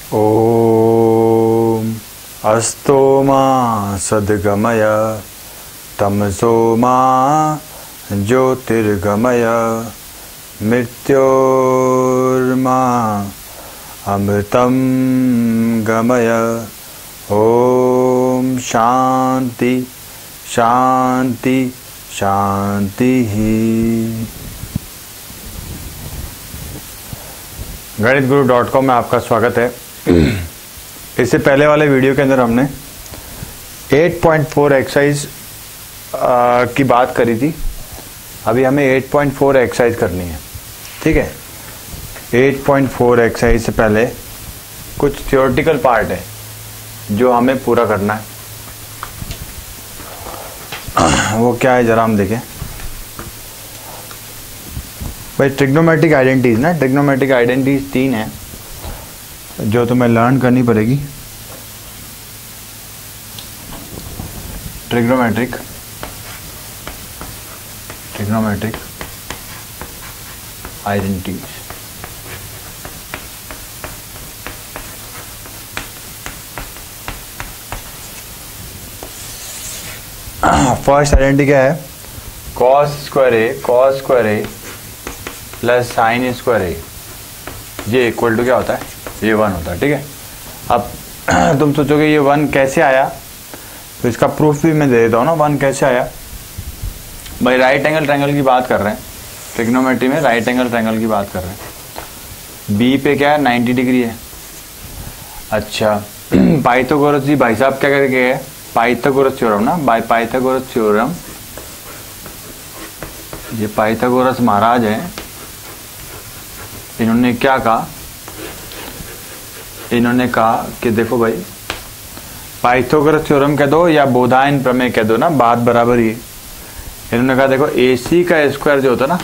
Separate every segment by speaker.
Speaker 1: ओम अस्तो मा सद्गमय तमसो मा ज्योतिर्गमय मृत्योर्मा अमृतं गमय। ओम शांति शांति शांति ही। गणितगुरु.com में आपका स्वागत है। इससे पहले वाले वीडियो के अंदर हमने 8.4 एक्सरसाइज की बात करी थी। अभी हमें 8.4 एक्सरसाइज करनी है, ठीक है। 8.4 एक्सरसाइज से पहले कुछ थ्योरेटिकल पार्ट है जो हमें पूरा करना है। वो क्या है जरा हम देखें भाई। ट्रिग्नोमेट्रिक आइडेंटिटीज ना, ट्रिग्नोमेट्रिक आइडेंटिटीज 3 है जो तुम्हें लर्न करनी पड़ेगी। Trigonometric identities. फर्स्ट आइडेंटिटी क्या है? Cos square A plus sine square A, ये इक्वल टू क्या होता है? ये 1 होता है, ठीक है। अब तुम सोचोगे ये 1 कैसे आया, तो इसका प्रूफ भी मैं दे देता हूँ ना। 1 कैसे आया भाई? राइट एंगल ट्रायंगल की बात कर रहे हैं, ट्रिग्नोमेट्री में राइट एंगल ट्रायंगल की बात कर रहे हैं। बी पे क्या है? 90 डिग्री है। अच्छा पाइथागोरस जी भाई साहब क्या करके है? पाइथागोरस थ्योरम ना, बाय पाइथागोरस थ्योरम। ये पाइथागोरस महाराज है, इन्होंने क्या कहा? इन्होंने कहा कि देखो भाई, पाइथागोरस थ्योरम कह दो या बोधायन प्रमेय कह दो ना, बात बराबर ही है। इन्होंने कहा देखो AC का स्क्वायर जो होता है ना,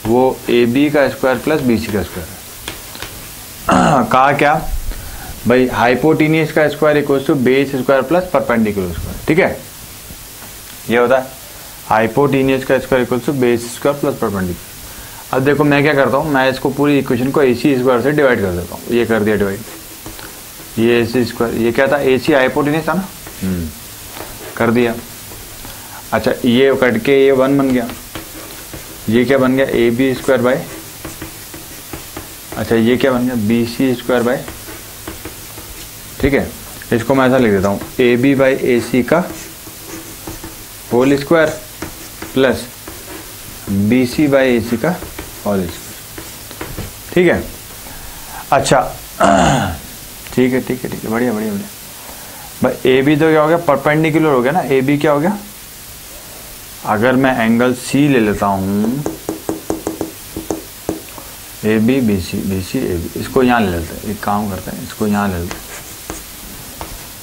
Speaker 1: वो AB का स्क्वायर प्लस BC का स्क्वायर है। कहा क्या भाई? हाइपोटेन्यूज का square equal to base square plus perpendicular square, ठीक है। ये होता है हाइपोटेन्यूज का square equal to base square plus perpendicular. अब देखो मैं क्या करता हूँ, मैं इसको पूरी इक्वेशन को AC स्क्वायर से डिवाइड कर देता हूँ। ये कर दिया डिवाइड। ये AC स्क्वायर, ये क्या था? AC हाइपोटेन्यूज था ना, कर दिया। अच्छा ये कट के ये 1 बन गया। ये क्या बन गया? AB स्क्वायर बाय, अच्छा ये क्या बन गया? BC स्क्वायर बाय, ठीक है। इसको मैं ऐसा लिख देता हूँ, AB बाई AC का whole square plus BC by AC का होल स्क्वायर, ठीक है। अच्छा ठीक है ठीक है ठीक है, बढ़िया बढ़िया बढ़िया भाई। AB तो क्या हो गया? परपेंडिकुलर हो गया ना। AB क्या हो गया? अगर मैं एंगल C ले लेता हूँ, AB BC BC AB, इसको यहाँ ले लेते हैं। एक काम करते हैं, इसको यहाँ ले लेते हैं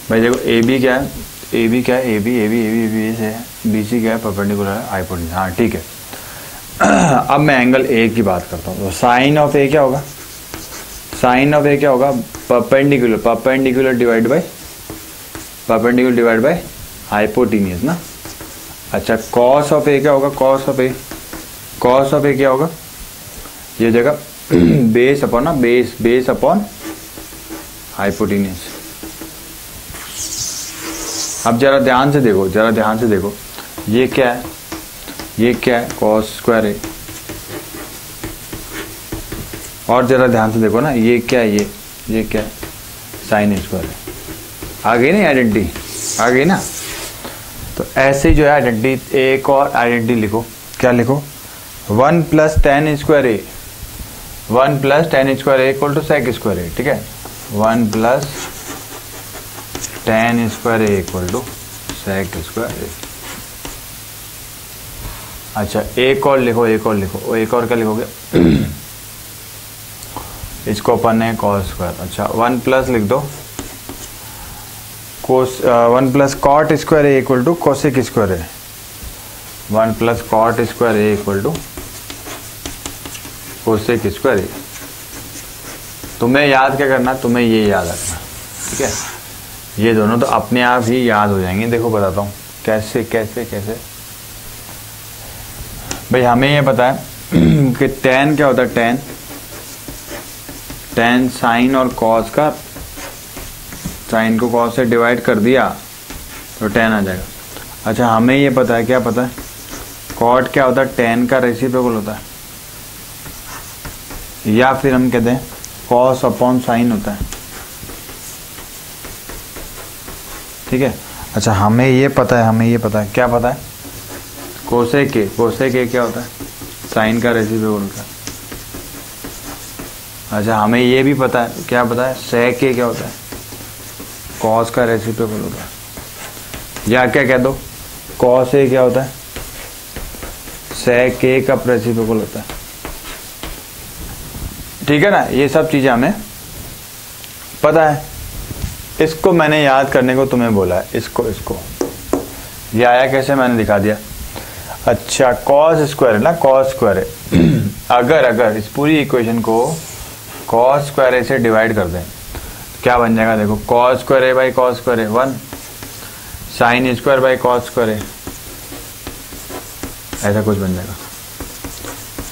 Speaker 1: भाई। देखो AB क्या है? AB क्या है? AB AB AB AB से है। BC क्या है? परपेंडिकुलर है, हाइपोटेन्यूज। हाँ ठीक है। अब मैं एंगल A की बात करता हूँ, तो साइन ऑफ A क्या होगा? साइन ऑफ A क्या होगा? परपेंडिकुलर डिवाइड बाय हाइपोटेन्यूज ना। अच्छा कॉस ऑफ A क्या होगा? कॉस ऑफ A क्या होगा? ये जगह बेस अपॉन ना, बेस अपॉन हाइपोटेन्यूज। अब जरा ध्यान से देखो, ये क्या है? ये क्या है? कॉस स्क्वायर है। और जरा ध्यान से देखो ना, ये क्या है? ये क्या है? साइन स्क्वायर है। आ गई ना आइडेंटिटी? आ गई ना। तो ऐसे ही जो है आइडेंटिटी, एक और आइडेंटिटी लिखो। क्या लिखो? 1 plus tan square A, 1 plus tan square A equal to sec square A, ठीक है। 1 plus tan square A equal to sec square A. अच्छा एक और लिखो। एक और क्या लिखोगे? इसको अपन है कॉस स्क्वायर। अच्छा 1 प्लस लिख दो 1 plus cot square A equal to cosec square A. 1 plus cot square A equal to cosec square A. तुम्हें याद क्या करना? तुम्हें ये याद रखना, ठीक है। ये दोनों तो अपने आप ही याद हो जाएंगे। देखो बताता हूँ कैसे कैसे कैसे भाई। हमें ये पता है कि tan क्या होता है? tan साइन और कॉस का साइन को कॉस से डिवाइड कर दिया तो टेन आ जाएगा। अच्छा हमें ये पता है, क्या पता है, कॉट क्या होता है, टेन का रेसिप्रोकल होता है, या फिर हम कहते हैं कॉस अपॉन साइन होता है। ठीक है। अच्छा हमें ये पता है, क्या पता है, कोसेक ए क्या होता है, साइन का रेसिप्रोकल होता है। अच्छा हमें ये भी पता है, क्या पता है, सेक ए क्या होता है, कॉस का रेसिप्रोकल होता है। या क्या कह दो, कॉस ए क्या होता है, सेक ए का रेसिप्रोकल होता है। ठीक है ना, ये सब चीजें हमें पता है। इसको मैंने याद करने को तुम्हें बोला है, इसको ये आया कैसे, मैंने दिखा दिया। अच्छा कॉस स्क्वायर है ना, कॉस स्क्वायर है अगर इस पूरी इक्वेशन को कॉस स्क्वायर ए से डिवाइड कर दें क्या बन जाएगा, देखो cos square A by cos square A 1, sine square by cos square A, ऐसा कुछ बन जाएगा।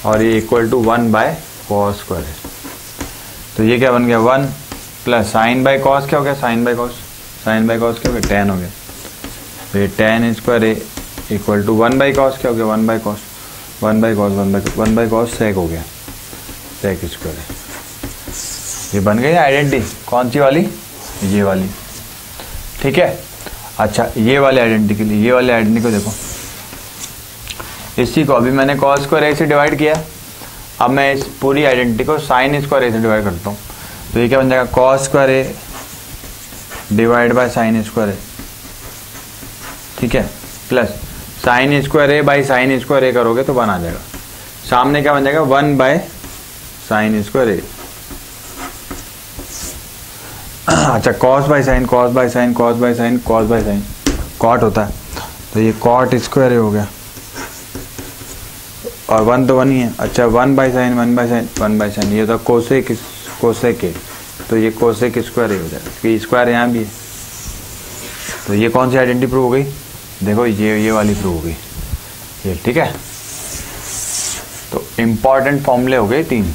Speaker 1: और ये equal to 1 by cos square A. तो ये क्या बन गया, 1 प्लस साइन बाई कॉस क्या हो गया, साइन बाई कॉस क्या हो गया, टेन हो गया। तो ये tan square A equal to 1 by cos क्या हो गया, 1 बाई कॉस सेक हो गया, सेक स्क्वायर ए। ये बन गई आइडेंटिटी, कौन सी वाली, ये वाली। ठीक है। अच्छा ये वाले आइडेंटिटी के लिए, ये वाले आइडेंटिटी को देखो, इसी को अभी मैंने कॉस स्क्वायर ए से डिवाइड किया, अब मैं इस पूरी आइडेंटिटी को साइन स्क्वायर ए से डिवाइड करता हूँ। तो ये क्या बन जाएगा, cos square A divide by sine square A. ठीक है। Plus sine square A by sine square A करोगे तो 1 आ जाएगा। सामने क्या बन जाएगा, 1 बाय साइन स्क्वायर ए। अच्छा कॉस बाय साइन कॉट होता है, तो ये कॉट स्क्वायर ए हो गया, और 1 तो 1 ही है। अच्छा 1 बाय साइन ये तो कोसेक ए, तो ये कोसेक स्क्वायर ए हो जाएगा, क्योंकि स्क्वायर यहाँ भी है। तो ये कौन सी आइडेंटिटी प्रूव हो गई, देखो ये वाली प्रूव हो गई ये। ठीक है। तो इम्पॉर्टेंट फॉर्मूले हो गए 3,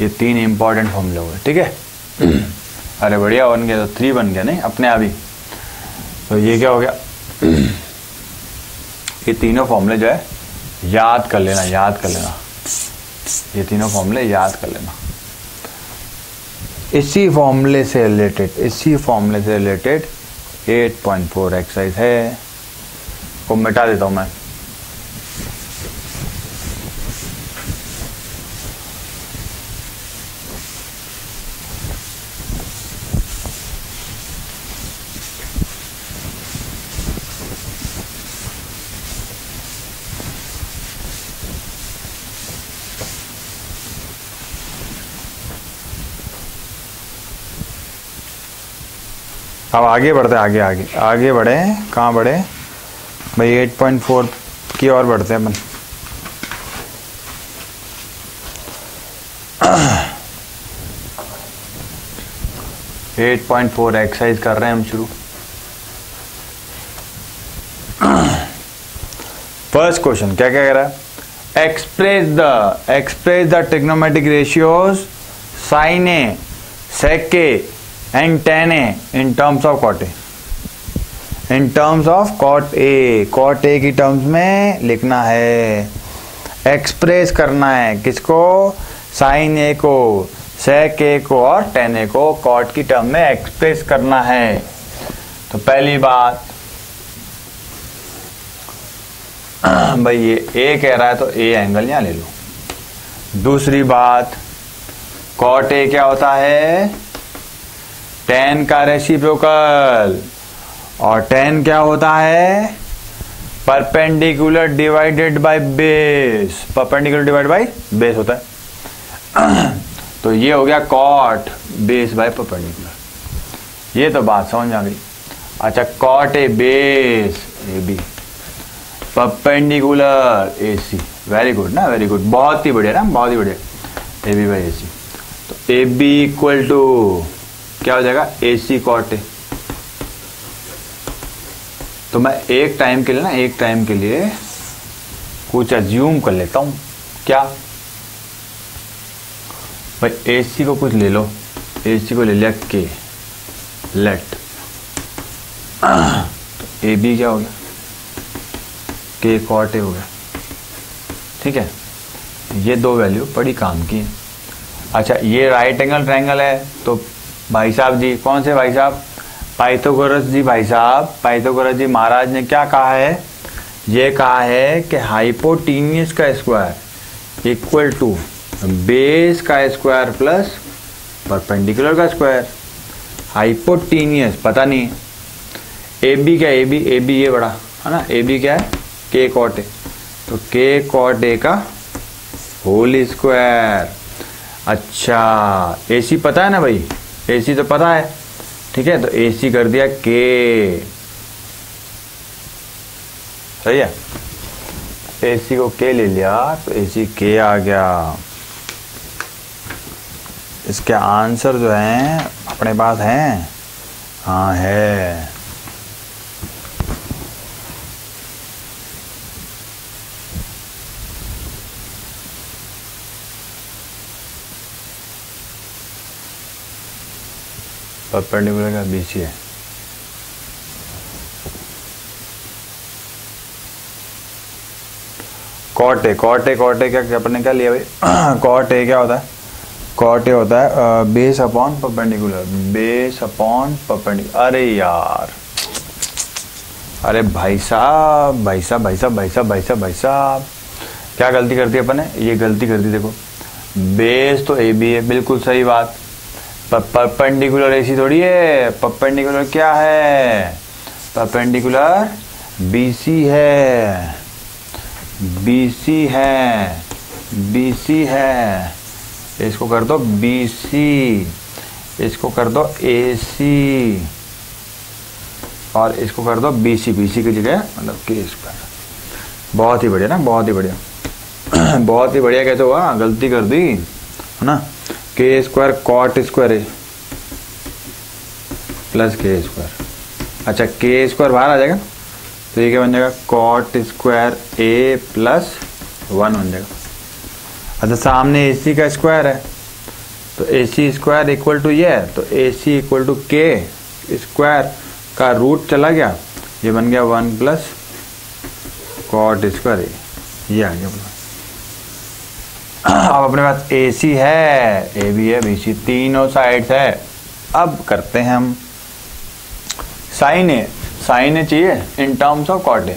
Speaker 1: ये तीन इम्पॉर्टेंट फॉर्मूले हो गए। ठीक है। अरे बढ़िया, बन गया, तो 3 बन गया नहीं अपने आप ही। तो ये क्या हो गया, ये तीनों फॉर्मूले जो है याद कर लेना, ये तीनों फॉर्मूले याद कर लेना। इसी फॉर्मूले से रिलेटेड 8.4 एक्सरसाइज है, को मिटा देता हूं मैं। अब आगे बढ़ते हैं, आगे बढ़े, कहाँ बढ़े भाई, 8.4 की ओर बढ़ते हैं अपन। एट 8.4 एक्सरसाइज कर रहे हैं हम शुरू। फर्स्ट क्वेश्चन क्या कह रहा है, express the trigonometric ratios sine A, sec A and tan A in terms of cot A, cot A की टर्म्स में लिखना है, एक्सप्रेस करना है किसको, साइन ए को, सेक ए को और tan A को कॉट की टर्म में एक्सप्रेस करना है। तो पहली बात भाई ये ए कह रहा है तो ए एंगल यहां ले लो। दूसरी बात, कॉट ए क्या होता है, tan का रेसिप्रोकल, और tan क्या होता है, परपेंडिकुलर डिवाइडेड बाय बेस, होता है। तो ये हो गया कॉट बेस बाय परपेंडिकुलर, ये तो बात समझ आ गई। अच्छा cot A base A B, perpendicular A C, very good ना, वेरी गुड, बहुत ही बढ़िया, ए बी बाई ए सी। तो ए बी इक्वल टू क्या हो जाएगा, ए सी कॉट ए। तो मैं एक टाइम के लिए कुछ अज्यूम कर लेता हूं, क्या भाई, ए सी को कुछ ले लो, AC को ले लिया K, लेट तो AB क्या हो गया, K cot A हो गया। ठीक है, ये दो वैल्यू बड़ी काम की है। अच्छा, ये राइट एंगल ट्रायंगल है, तो भाई साहब जी, कौन से भाई साहब, पाइथागोरस जी भाई साहब, पाइथागोरस जी महाराज ने क्या कहा है, ये कहा है कि हाइपोटीनियस का स्क्वायर इक्वल टू बेस का स्क्वायर प्लस परपेंडिकुलर का स्क्वायर। हाइपोटीनियस पता नहीं, AB क्या, AB ये बड़ा है ना, AB क्या है, K cot A, तो K cot A का होल स्क्वायर। अच्छा, AC पता है ना भाई, AC तो पता है। ठीक है, तो AC कर दिया K, सही है, AC को K ले लिया तो AC K आ गया। इसके आंसर जो हैं अपने पास हैं, हाँ है। परपेंडिकुलर का BC है। कॉट ए क्या अपने क्या लिया भाई, कॉट ए क्या होता है, कॉट ए होता है base upon perpendicular, base upon perpendicular. अरे यार, अरे भाई साहब क्या गलती कर दी अपन ने, ये गलती कर दी। देखो, बेस तो AB है, बिल्कुल सही बात, परपेंडिकुलर AC थोड़ी है, परपेंडिकुलर क्या है, परपेंडिकुलर BC है, BC है। इसको कर दो BC, इसको कर दो AC और इसको कर दो BC की जगह मतलब K स्क्वायर। बहुत ही बढ़िया ना, बहुत ही बढ़िया बहुत ही बढ़िया। कैसे हुआ, गलती कर दी है ना, K square cot square A plus K square. अच्छा, K स्क्वायर बाहर आ जाएगा तो ये क्या बन जाएगा, कॉट स्क्वायर A प्लस 1 बन जाएगा। अच्छा, सामने AC का स्क्वायर है तो AC स्क्वायर इक्वल टू ये है, तो AC equal to K square का रूट चला गया, ये बन गया 1 प्लस कॉट स्क्वायर A, ये आ गया। अब अपने पास AC है, AB है, BC, तीनों साइड्स है। अब करते हैं हम साइन ए, साइन ए चाहिए in terms of cot A.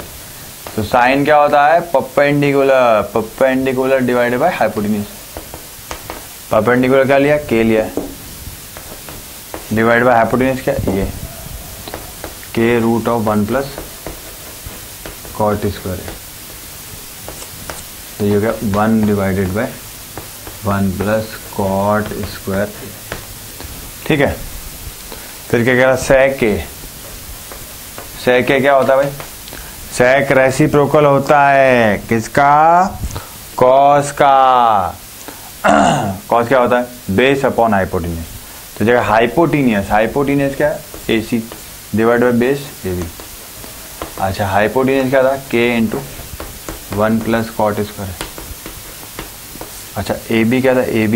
Speaker 1: तो साइन क्या होता है, perpendicular divided by hypotenuse. Perpendicular क्या लिया, K लिया, डिवाइड बाय हाइपोटेन्यूज क्या, ये K root of 1 plus cot square है, तो ये हो गया 1 divided by 1 plus cot square. ठीक है, फिर क्या कह रहा, सेक ए, सेक ए क्या होता है भाई, सेक रेसिप्रोकल होता है किसका, कॉस का। कॉस क्या होता है, बेस अपॉन हाइपोटेन्यूज। तो जगह हाइपोटेन्यूज क्या है, AC divide by base AB। अच्छा, हाइपोटेन्यूज क्या था, K into 1 plus cot square. अच्छा, AB क्या था, AB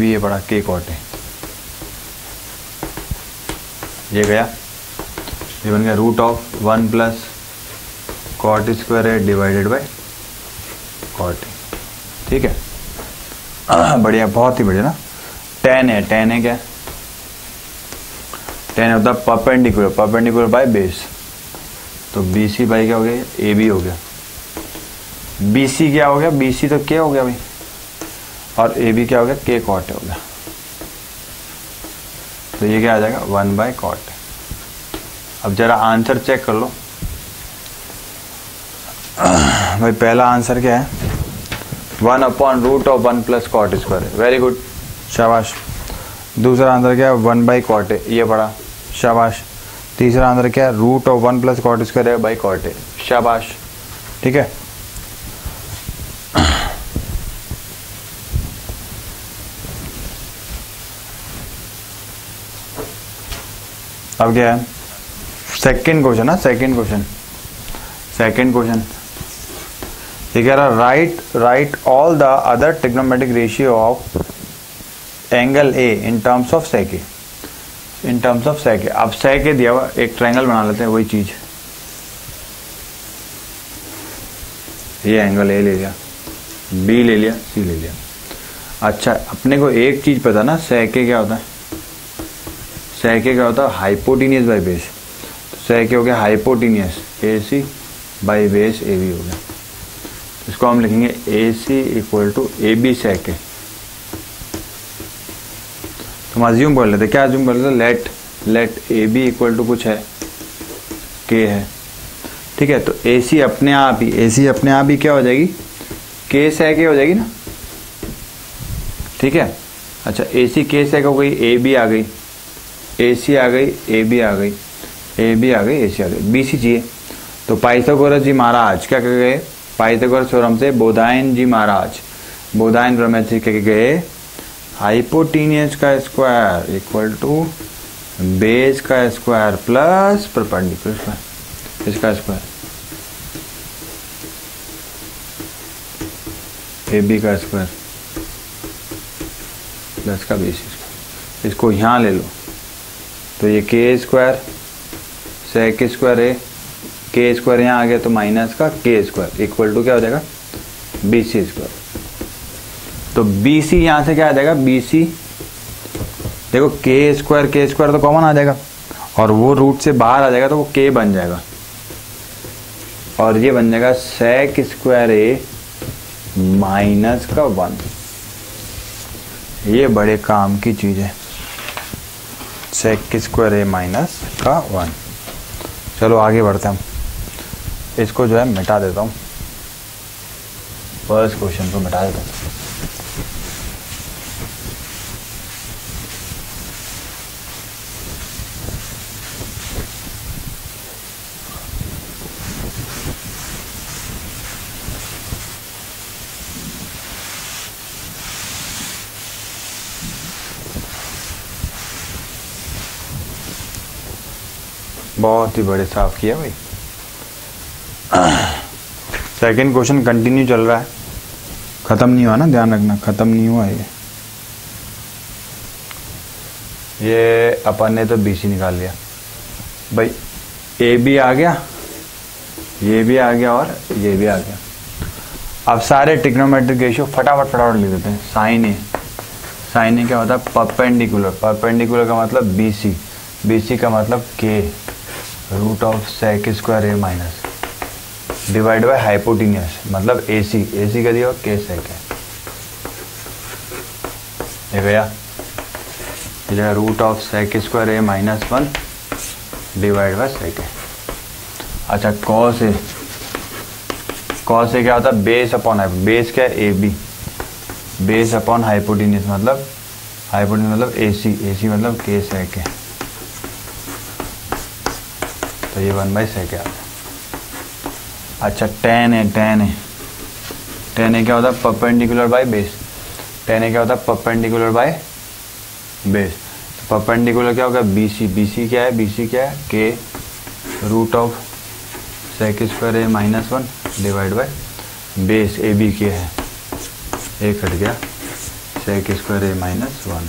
Speaker 1: ये पड़ा K कॉट है, ये गया, ये बन गया root of 1 plus cot square है डिवाइडेड बाय कॉट। ठीक है, बढ़िया, बहुत ही बढ़िया ना। टेन है क्या, टेन होता है परपेंडिकुलर बाय बेस, तो BC बाई क्या हो गया, AB हो गया। BC क्या हो गया, BC तो K हो गया भाई, और AB क्या हो गया, K कॉट हो गया। तो ये क्या आ जाएगा, 1 बाय कॉट। अब जरा आंसर चेक कर लो भाई। पहला आंसर क्या है, 1 upon root of 1 plus cot square. Very good, शाबाश। दूसरा आंसर क्या है, 1 बाई कॉट है, ये पढ़ा, शाबाश। तीसरा आंसर क्या है, root of 1 plus cot square है बाई कॉट है, शाबाश। ठीक है, अब क्या है, सेकंड क्वेश्चन है, सेकंड क्वेश्चन ये कह रहा, write all the other trigonometric ratio of angle A in terms of sec, in terms of सेके। अब सेके दिया हुआ, एक ट्रायंगल बना लेते हैं, वही चीज, ये एंगल ए ले लिया, बी ले लिया, सी ले लिया। अच्छा, अपने को एक चीज पता ना, सेके क्या होता है, सेके क्या होता है, हाइपोटीनियस बाई बेस। तो सेके हो गया hypotenuse A C by base A B हो गया। इसको हम लिखेंगे A C equal to A B sec. हम अज्यूम कर लेते, क्या अज्यूम कर लेते, let A B equal to कुछ है, के है, ठीक है। तो ए सी अपने आप ही, ए सी अपने आप ही क्या हो जाएगी, के सेके हो जाएगी ना, ठीक है। अच्छा, ए सी के सेके हो गई, ए बी आ गई, ए सी आ गई, ए बी आ गई, ए बी आ गई, ए सी आ गई, बी सी चाहिए। तो पाइथागोरस जी महाराज क्या कह गए, पाइथागोरस थ्योरम से बोधायन जी महाराज, बोधायन प्रमेय से कह गए हाइपोटीनियस का स्क्वायर इक्वल टू बेस का स्क्वायर प्लस परपेंडिकुलर स्क्वायर, इसका स्क्वायर, ए बी का स्क्वायर प्लस का बेस स्क्वायर। इसको यहाँ ले लो, तो ये के स्क्वायर सेक स्क्वायर है, के स्क्वायर यहाँ आ गया तो माइनस का के स्क्वायर इक्वल टू क्या हो जाएगा, बी सी स्क्वायर। तो बी सी यहाँ से क्या आ जाएगा, बी सी, देखो के स्क्वायर तो कॉमन आ जाएगा और वो रूट से बाहर आ जाएगा तो वो के बन जाएगा और ये बन जाएगा सेक स्क्वायर ए माइनस का 1। ये बड़े काम की चीज है, सेक स्क्वायर ए माइनस का 1। चलो आगे बढ़ते हैं, इसको जो है मिटा देता हूँ, फर्स्ट क्वेश्चन को मिटा देता हूँ। बहुत ही बड़े साफ किया भाई। सेकंड क्वेश्चन कंटिन्यू चल रहा है, खत्म नहीं हुआ ना, ध्यान रखना खत्म नहीं हुआ ये अपन ने तो बीसी निकाल लिया भाई, ए भी आ गया, ये भी आ गया और ये भी आ गया। अब सारे ट्रिग्नोमेट्रिक रेशियो फटाफट लिख देते हैं। साइन ए, साइन ए क्या होता है, परपेंडिकुलर, परपेंडिकुलर का मतलब बीसी, बीसी का मतलब K root of sec square A minus divide by hypotenuse मतलब ए सी, ए सी का दिया के सेक है, ये गया root of sec square A minus 1 divide by sec है। अच्छा, कॉस ए, कॉस ए क्या होता है, बेस अपॉन हाइपोटेन्यूज, बेस क्या है A B, base upon hypotenuse मतलब, हाइपोटेन्यूज मतलब ए सी, ए सी मतलब के सेक है, तो ये 1/sec है। अच्छा, tan है, tan है, tan है क्या होता है, परपेंडिकुलर बाय बेस, tan है क्या होता है, परपेंडिकुलर बाय बेस। परपेंडिकुलर क्या होगा, BC, BC क्या है, BC क्या है, K root of sec square A minus 1 divide by base A B K है, एक हट गया सेक स्क्वायर ए माइनस 1।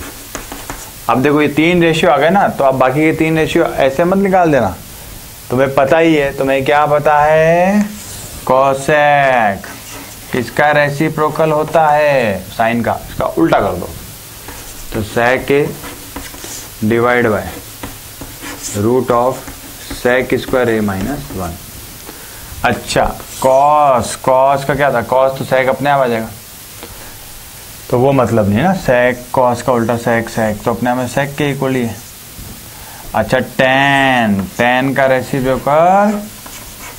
Speaker 1: अब देखो ये 3 रेशियो आ गए ना, तो अब बाकी के 3 रेशियो ऐसे मत निकाल देना, तुम्हें पता ही है, तुम्हें क्या पता है, कोसेक किसका रेसिप्रोकल होता है, साइन का, इसका उल्टा कर दो, तो sec A divide by root of sec square A minus 1। अच्छा, कॉस, कॉस का क्या था, कॉस तो सेक अपने आप आ जाएगा, तो वो मतलब नहीं है ना, सेक कॉस का उल्टा सेक, सेक तो अपने आप में सेक के इक्वल ही है। अच्छा, टैन, टैन का रेसिप्रोकल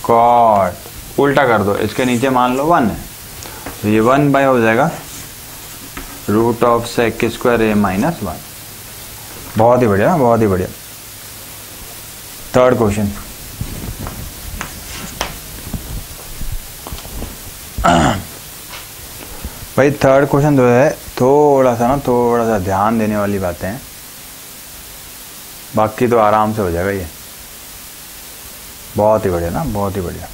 Speaker 1: कॉट, उल्टा कर दो, इसके नीचे मान लो 1 है, तो ये 1 बाय हो जाएगा root of sec square A minus 1। बहुत ही बढ़िया, बहुत ही बढ़िया। थर्ड क्वेश्चन, भाई थर्ड क्वेश्चन जो है थोड़ा सा ध्यान देने वाली बातें हैं, बाकी तो आराम से हो जाएगा ये। बहुत ही बढ़िया ना, बहुत ही बढ़िया।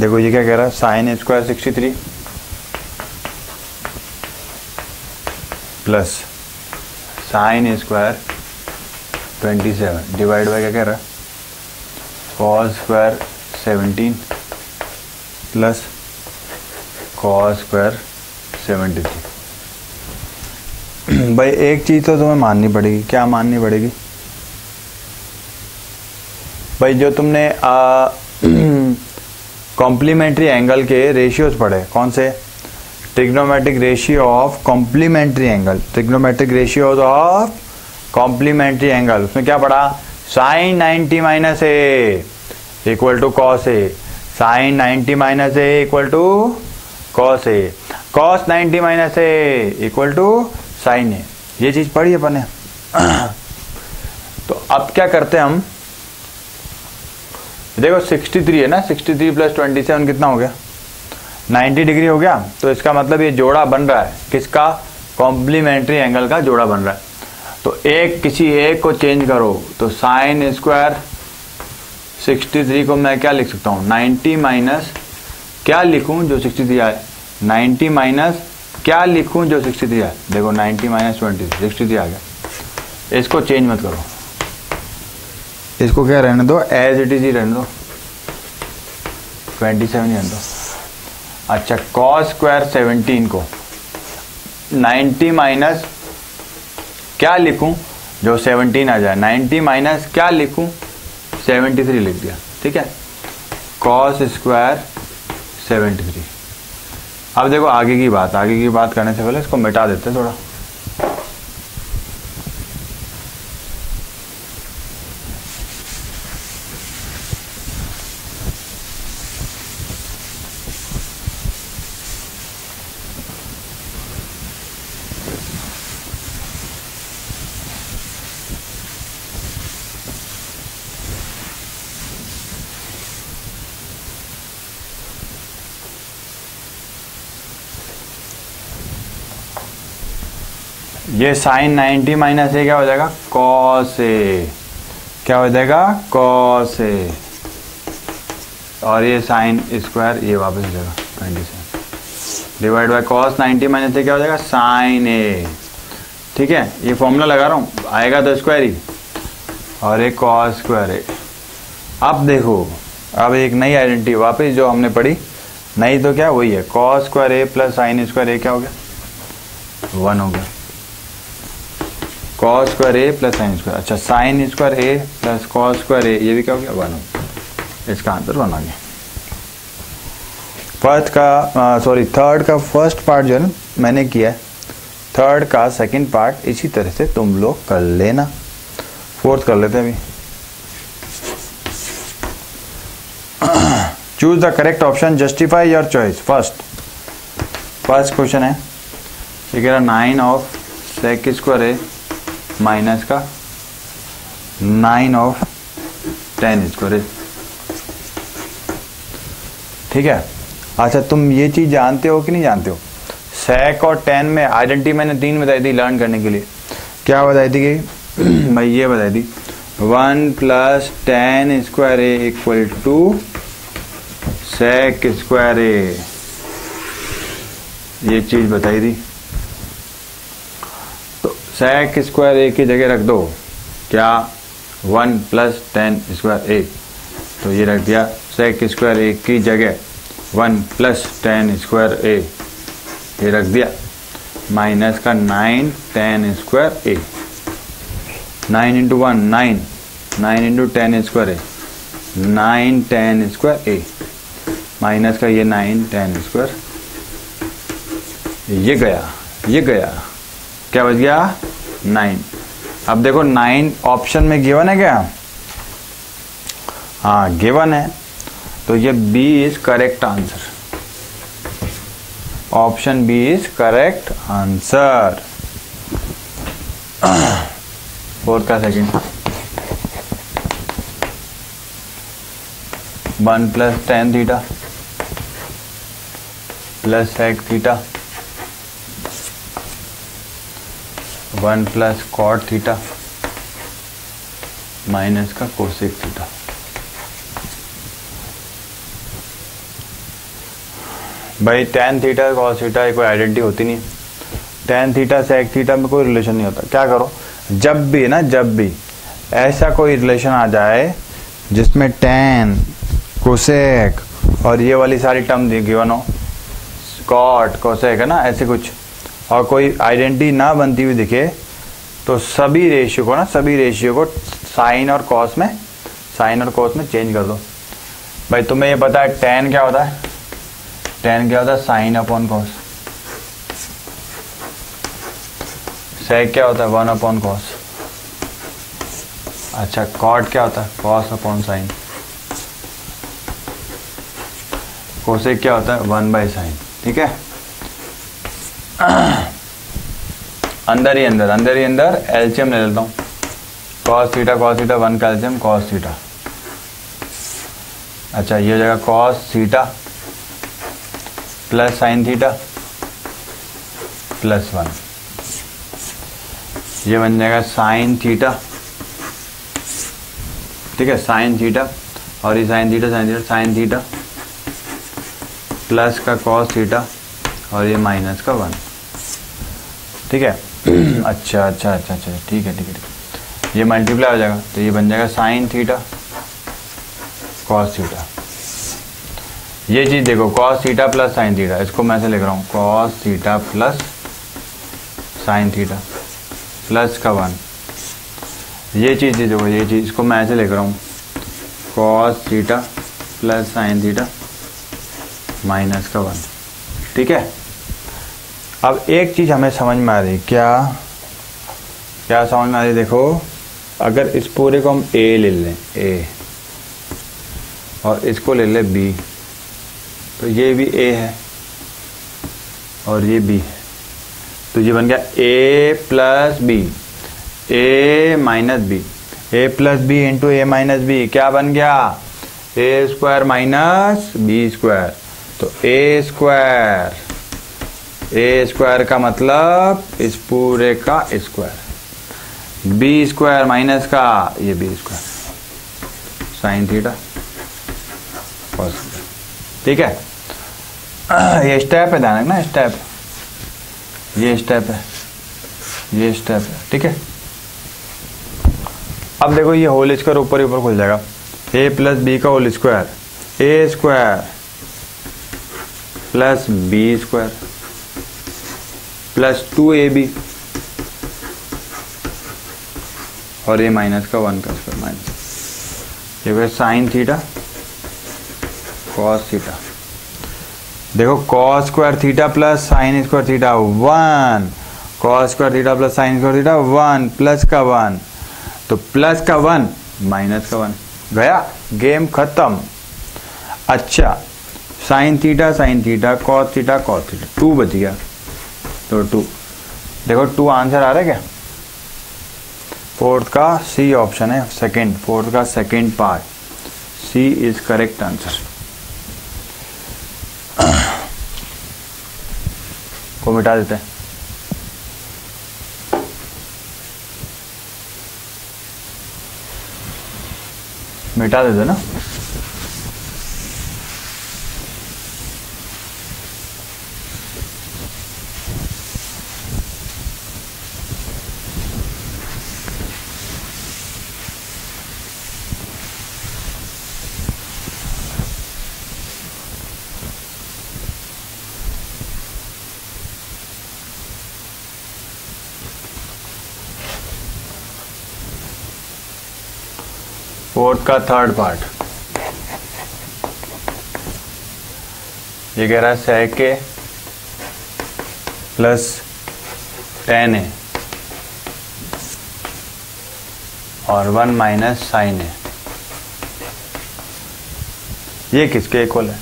Speaker 1: देखो ये क्या कह रहा है, sine square 63 plus sine square 27 divide by क्या कह रहा है, cos square 17 plus cos square 73। भाई एक चीज तो तुम्हें माननी पड़ेगी, क्या माननी पड़ेगी भाई, जो तुमने कॉम्प्लीमेंट्री एंगल के रेशियोज पढ़े, कौन से, trigonometric ratio of complementary angle, trigonometric ratios of complementary angle, उसमें क्या पढ़ा, sine 90 minus A equal to cos A, sine 90 minus A equal to cos A, cos 90 minus A equal to sine A, ये चीज पढ़ी अपन ने। तो अब क्या करते हैं हम, देखो 63 है ना, 63 प्लस 27 कितना हो गया, 90 डिग्री हो गया। तो इसका मतलब ये जोड़ा बन रहा है किसका, कॉम्प्लीमेंट्री एंगल का जोड़ा बन रहा है। तो एक किसी एक को चेंज करो, तो साइन स्क्वायर 63 को मैं क्या लिख सकता हूँ, 90 माइनस क्या लिखूं जो 63 आए, 90 माइनस क्या लिखूं जो 63 आए, देखो 90 माइनस 20 63 आ गया। इसको चेंज मत करो, इसको क्या रहने दो, एज इट इज ही रहने दो, 27 ही रहने दो। अच्छा, कॉस स्क्वायर 17 को 90 माइनस क्या लिखूं जो 17 आ जाए, 90 माइनस क्या लिखूं 73 लिख दिया, ठीक है, कॉस स्क्वायर 73। अब देखो आगे की बात करने से पहले इसको मिटा देते हैं थोड़ा। ये साइन 90 माइनस ए क्या हो जाएगा, कॉस ए, क्या हो जाएगा, कॉस ए, और ये साइन स्क्वायर ये वापस हो जाएगा 27 डिवाइड बाय कॉस 90 माइनस ए क्या हो जाएगा, साइन ए, ठीक है। ये फॉर्मूला लगा रहा हूँ, आएगा तो स्क्वायर ही, और एक कॉस स्क्वायर ए। अब देखो, अब एक नई आइडेंटिटी वापस जो हमने पढ़ी, नहीं तो क्या वही है, cos square A plus sine square ए क्या हो गया, 1 हो गया, cos square A plus sine square, अच्छा sign square A plus cos square A, ये भी क्या हो गया, 1 हो गया। इसका आंसर 1 आ गया। थर्ड का फर्स्ट पार्ट जो है मैंने किया है, थर्ड का सेकंड पार्ट इसी तरह से तुम लोग कर लेना। फोर्थ कर लेते हैं अभी। Choose the correct option, justify your choice. First question है, ये कह रहा 9 of sec square A minus का 9 ऑफ टेन स्क्वायर ए, ठीक है। अच्छा, तुम ये चीज जानते हो कि नहीं जानते हो, सेक और टेन में आइडेंटिटी मैंने 3 बताई थी लर्न करने के लिए। क्या बताई थी कि भाई ये बताई थी 1 plus tan square A equal to sec square A, ये चीज बताई थी। तो सेक स्क्वायर ए की जगह रख दो क्या, 1 प्लस टेन स्क्वायर ए, तो ये रख दिया सेक स्क्वायर ए की जगह 1 प्लस टेन स्क्वायर ए, ये रख दिया, माइनस का 9 ten square A, 9 into 1 9, 9 into ten square A 9 ten square A, minus का ये 9 टेन स्क्वायर, ये गया, क्या बच गया 9। अब देखो 9 ऑप्शन में गिवन है क्या, हाँ गिवन है, तो ये B is correct answer, option B is correct answer. Fourth का second, 1 plus tan theta plus sec theta 1 plus cot theta minus का कोसेक थीटा। भाई tan थीटा cos थीटा कोई आइडेंटिटी होती नहीं, tan थीटा sec थीटा में कोई relation नहीं होता। क्या करो, जब भी ना, जब भी ऐसा कोई रिलेशन आ जाए जिसमें tan कोसेक और ये वाली सारी टर्म दी गिवन हो, कॉट कोसेक है ना, ऐसे कुछ, और कोई आइडेंटिटी ना बनती हुई दिखे, तो सभी रेशियो को ना, सभी रेशियो को साइन और कॉस में, साइन और कॉस में चेंज कर दो। भाई तुम्हें ये पता है tan क्या होता है, tan क्या होता है, साइन अपॉन कॉस। सेक क्या होता है, 1 अपॉन कॉस। अच्छा, कॉट क्या होता है, कॉस अपॉन साइन। कोसेक क्या होता है, 1 बाई साइन। ठीक है, अंदर ही अंदर एलसीएम ले लेता हूँ। कॉस थीटा 1 का एलसीएम कॉस थीटा। अच्छा, ये हो जाएगा cos theta plus sine theta plus 1। ये बन जाएगा साइन थीटा। ठीक है, साइन थीटा और ये साइन थीटा प्लस का कॉस थीटा और ये माइनस का 1। ठीक है, अच्छा, ठीक है, ये मल्टीप्लाई हो जाएगा, तो ये बन जाएगा साइन थीटा कॉस थीटा। ये चीज़ देखो, cos theta plus sine theta, इसको मैं ऐसे लिख रहा हूँ, cos theta plus sine theta plus का 1। ये चीज़ देखो, ये चीज़, इसको मैं ऐसे लिख रहा हूँ, cos theta plus sine theta minus का 1। ठीक है, अब एक चीज़ हमें समझ में आ रही, क्या समझ में आ रही, देखो, अगर इस पूरे को हम a ले लें, a, और इसको ले लें b, तो ये भी a है और ये b है, तो ये बन गया a plus b, a minus b, a plus b into a minus b, क्या बन गया, a square minus b square. तो a स्क्वायर का मतलब इस पूरे का स्क्वायर, b स्क्वायर माइनस का ये b square, sign theta cos theta. ठीक है, ये स्टेप है, ध्यान रखना, स्टेप, ये स्टेप है, ये स्टेप है। ठीक है, अब देखो, ये होल स्क्वायर ऊपर खुल जाएगा, a प्लस बी का whole square, a square plus b square plus 2ab और ये माइनस का 1 का स्क्वायर माइनस, ये साइन थीटा कॉस थीटा। देखो, cos square theta plus sine square theta 1, cos square theta plus sine square theta 1 plus का 1, तो plus का 1 minus का 1, गया, गेम खत्म। अच्छा, साइन थीटा कॉस थीटा 2 बच गया, तो 2, देखो 2 आंसर आ रहा है क्या, फोर्थ का सी ऑप्शन है, फोर्थ का second part, C is correct answer. को मिटा देते हैं, मिटा देते ना। फोर्थ का थर्ड पार्ट, ये कह रहा है sec a plus tan a और 1 माइनस साइन a, ये किसके इक्वल है।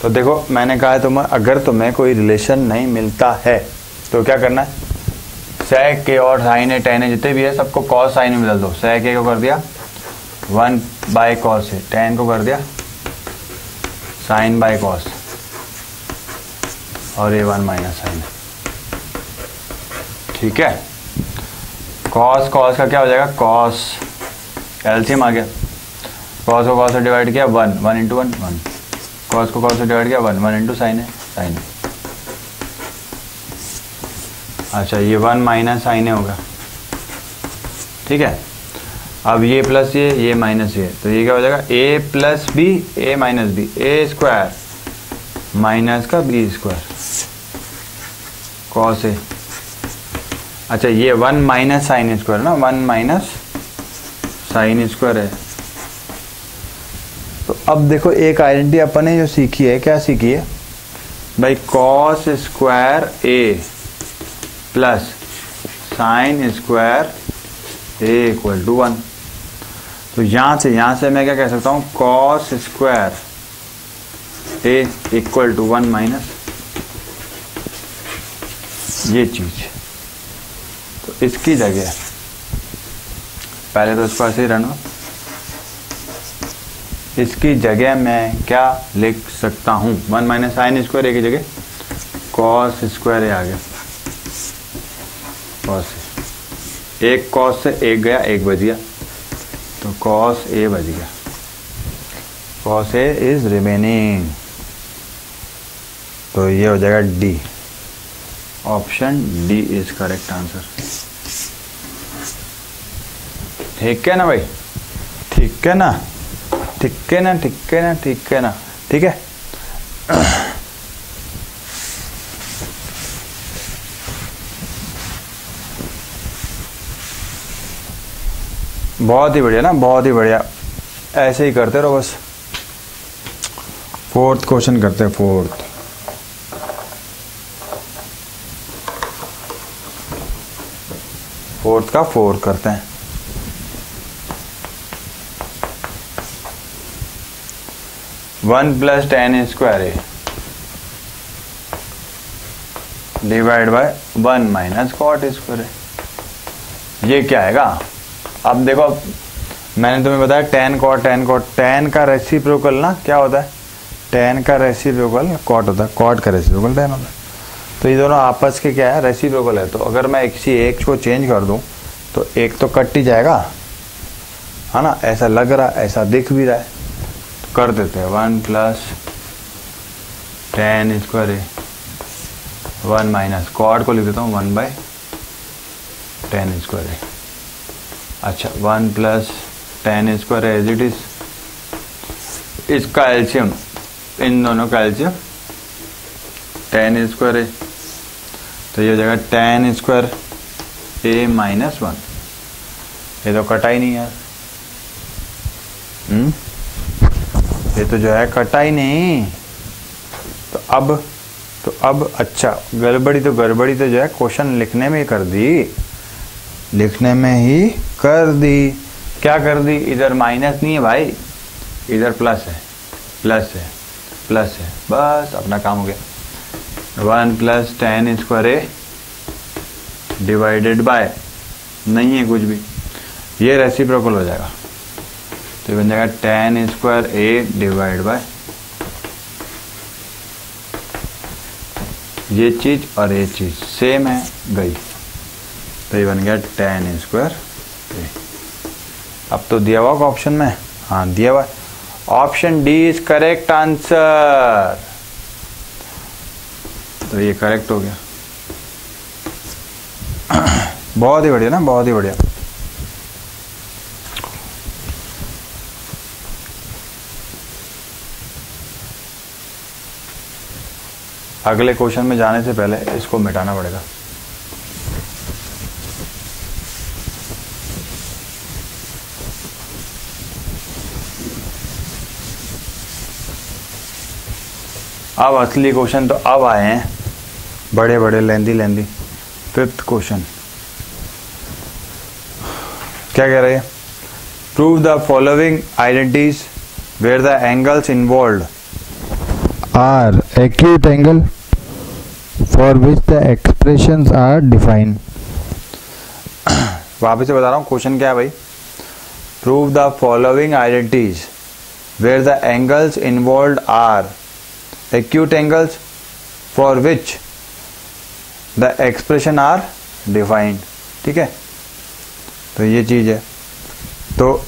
Speaker 1: तो देखो, मैंने कहा है तुम्हें, अगर तुम्हें कोई रिलेशन नहीं मिलता है तो क्या करना है, sec a और sin a tan a जितने भी है सबको cos sin में बदल दो। sec a को कर दिया 1 बाई कॉस है, tan को कर दिया साइन बाई कॉस, और ये 1 माइनस साइन। ठीक है, कॉस का क्या हो जाएगा, कॉस एलसीएम आ गया, कॉस को कॉस से डिवाइड किया 1 इंटू 1 कॉस को कॉस से डिवाइड किया 1 इंटू साइन है, साइन। अच्छा ये 1 माइनस साइन होगा, ठीक है। अब ये प्लस ये माइनस ये, तो ये क्या हो जाएगा ए प्लस बी, ए माइनस बी, ए स्क्वायर माइनस का बी स्क्वायर कॉस ए। अच्छा ये 1 माइनस साइन स्क्वायर ना, 1 माइनस साइन स्क्वायर है। तो अब देखो एक आइडेंटिटी अपन ने जो सीखी है, क्या सीखी है भाई, cos square A plus sine square A equal to 1। तो यहां से मैं क्या कह सकता हूं, cos square A equal to 1 minus ये चीज। तो इसकी जगह पहले तो इसको ऐसे ही रहना, इसकी जगह मैं क्या लिख सकता हूं, 1 माइनस साइन स्क्वायर ए की जगह कॉस स्क्वायर ए आ गया। कॉस एक कॉस से एक गया, एक बच गया, तो कॉस ए बच गया। कॉस ए इज रिमेनिंग, तो ये हो जाएगा D. Option D is correct answer. ठीक है ना भाई, ठीक है ना, ठीक है ना, ठीक है ना, ठीक है ना, ठीक है। बहुत ही बढ़िया ना, बहुत ही बढ़िया, ऐसे ही करते रहो बस। फोर्थ क्वेश्चन करते हैं, फोर्थ का 4 करते हैं। One plus tan square A divide by 1 minus cot square A, ये क्या आएगा। अब देखो मैंने तुम्हें बताया टेन कॉट, टेन का रेसिप्रोकल ना क्या होता है, टेन का रेसिप्रोकल कॉट होता है, कॉट का रेसिप्रोकल टेन होता है। तो ये दोनों आपस के क्या है, रेसिप्रोकल है। तो अगर मैं किसी एक को चेंज कर दूं तो एक तो कट ही जाएगा, है ना, ऐसा लग रहा है, ऐसा दिख भी रहा है। तो कर देते हैं 1 plus tan square A, 1 minus cot को लिख देता हूँ 1 बाय टेन स्क्वायर ए। अच्छा 1 plus tan square as it is, इसका एलसीएम, इन दोनों का एलसीएम टेन स्क्वायर ए, तो ये हो जाएगा टेन स्क्वायर ए माइनस 1। ये तो कटा ही नहीं यार, ये तो जो है कटा ही नहीं। तो अब अच्छा गड़बड़ी तो जो है क्वेश्चन लिखने में ही कर दी, लिखने में ही कर दी। क्या कर दी, इधर माइनस नहीं है भाई, इधर प्लस है, प्लस है, प्लस है, बस अपना काम हो गया। 1 plus tan square A divided by, नहीं है कुछ भी, ये रेसिप्रोकल हो जाएगा। तो ये बन जाएगा ten square A divide bye ये चीज और ये चीज सेम है गई, तो ये बन गया टेन स्क्वायर ए। अब तो दिया हुआ ऑप्शन में, हाँ दिया हुआ, option D is correct answer. तो ये करेक्ट हो गया। बहुत ही बढ़िया ना, बहुत ही बढ़िया। अगले क्वेश्चन में जाने से पहले इसको मिटाना पड़ेगा। अब असली क्वेश्चन तो अब आए हैं, बड़े बड़े लेंदी। फिफ्थ क्वेश्चन क्या कह रहे हैं, prove the following identities where the angles involved
Speaker 2: are acute angle for which the expressions are defined.
Speaker 1: वापस से बता रहा हूं क्वेश्चन क्या है भाई, prove the following identities where the angles involved are acute angles for which the expression are defined। ठीक है, तो ये चीज है। तो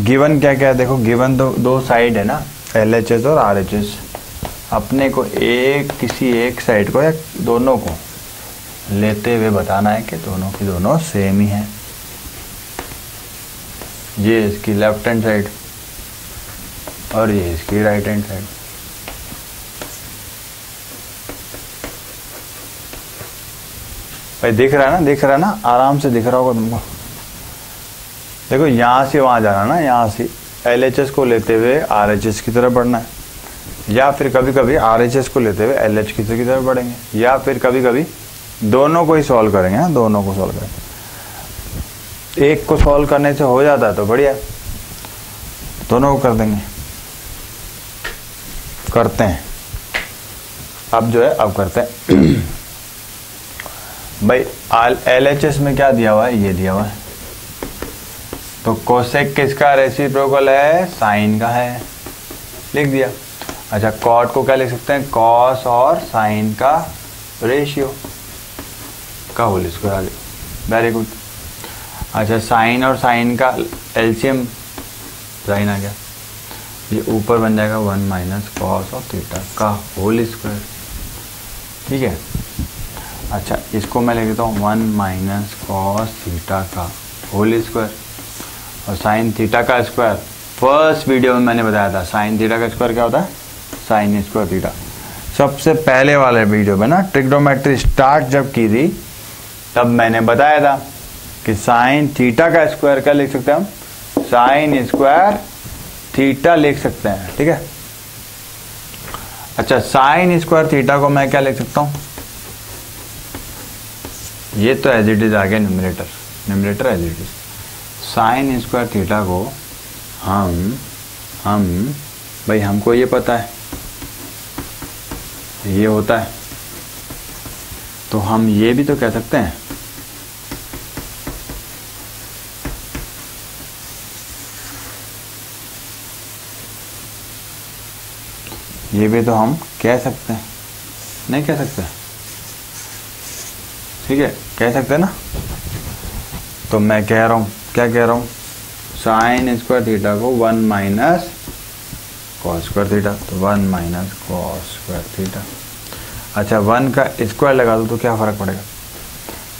Speaker 1: गिवन क्या क्या है, देखो गिवन दो साइड है ना, LHS और RHS। अपने को किसी एक साइड को या दोनों को लेते हुए बताना है कि दोनों की दोनों सेम ही है। ये इसकी लेफ्ट हैंड साइड और ये इसकी राइट हैंड साइड। भाई दिख रहा है ना, आराम से दिख रहा होगा तुमको। देखो यहाँ से वहाँ जाना ना, यहाँ से LHS को लेते हुए RHS की तरफ बढ़ना है, या फिर कभी कभी RHS को लेते हुए LH की तरफ बढ़ेंगे, या फिर कभी कभी दोनों को ही सॉल्व करेंगे ना, दोनों को सॉल्व करेंगे। एक को सॉल्व करने से हो जाता है तो बढ़िया, दोनों को कर देंगे, करते हैं। अब जो है अब करते हैं। भाई LHS में क्या दिया हुआ है, ये दिया हुआ है, तो कोसेक किसका रेसिप्रोकल है, साइन का है, लिख दिया। अच्छा कॉट को क्या लिख सकते हैं, कॉस और साइन का रेशियो का होल स्क्वायर आ गया, वेरी गुड। अच्छा साइन और साइन का एलसीएम साइन आ गया, ये ऊपर बन जाएगा 1 माइनस कॉस ऑफ थीटा का होल स्क्वायर, ठीक है। अच्छा इसको मैं लिख देता हूँ 1 माइनस कॉस थीटा का होल स्क्वायर, और साइन थीटा का स्क्वायर फर्स्ट वीडियो में मैंने बताया था, साइन थीटा का स्क्वायर क्या होता है, साइन स्क्वायर थीटा। सबसे पहले वाले वीडियो में ना ट्रिग्नोमेट्री स्टार्ट जब की थी तब मैंने बताया था कि साइन थीटा का स्क्वायर क्या लिख सकते हैं हम, साइन स्क्वायर थीटा लिख सकते हैं, ठीक है। अच्छा साइन स्क्वायर थीटा को मैं क्या लिख सकता हूं, ये तो एज इट इज आ गया numerator as it is. Sine square theta को हम भाई हमको ये पता है ये होता है, तो हम ये भी तो कह सकते हैं ये भी तो हम कह सकते हैं, नहीं कह सकते, ठीक है कह सकते हैं ना। तो मैं कह रहा हूँ, क्या कह रहा हूँ, साइन स्क्वायर थीटा को 1 माइनस कॉस स्क्वायर थीटा, तो 1 माइनस कॉस स्क्वायर थीटा। अच्छा 1 का स्क्वायर लगा दो तो क्या फर्क पड़ेगा,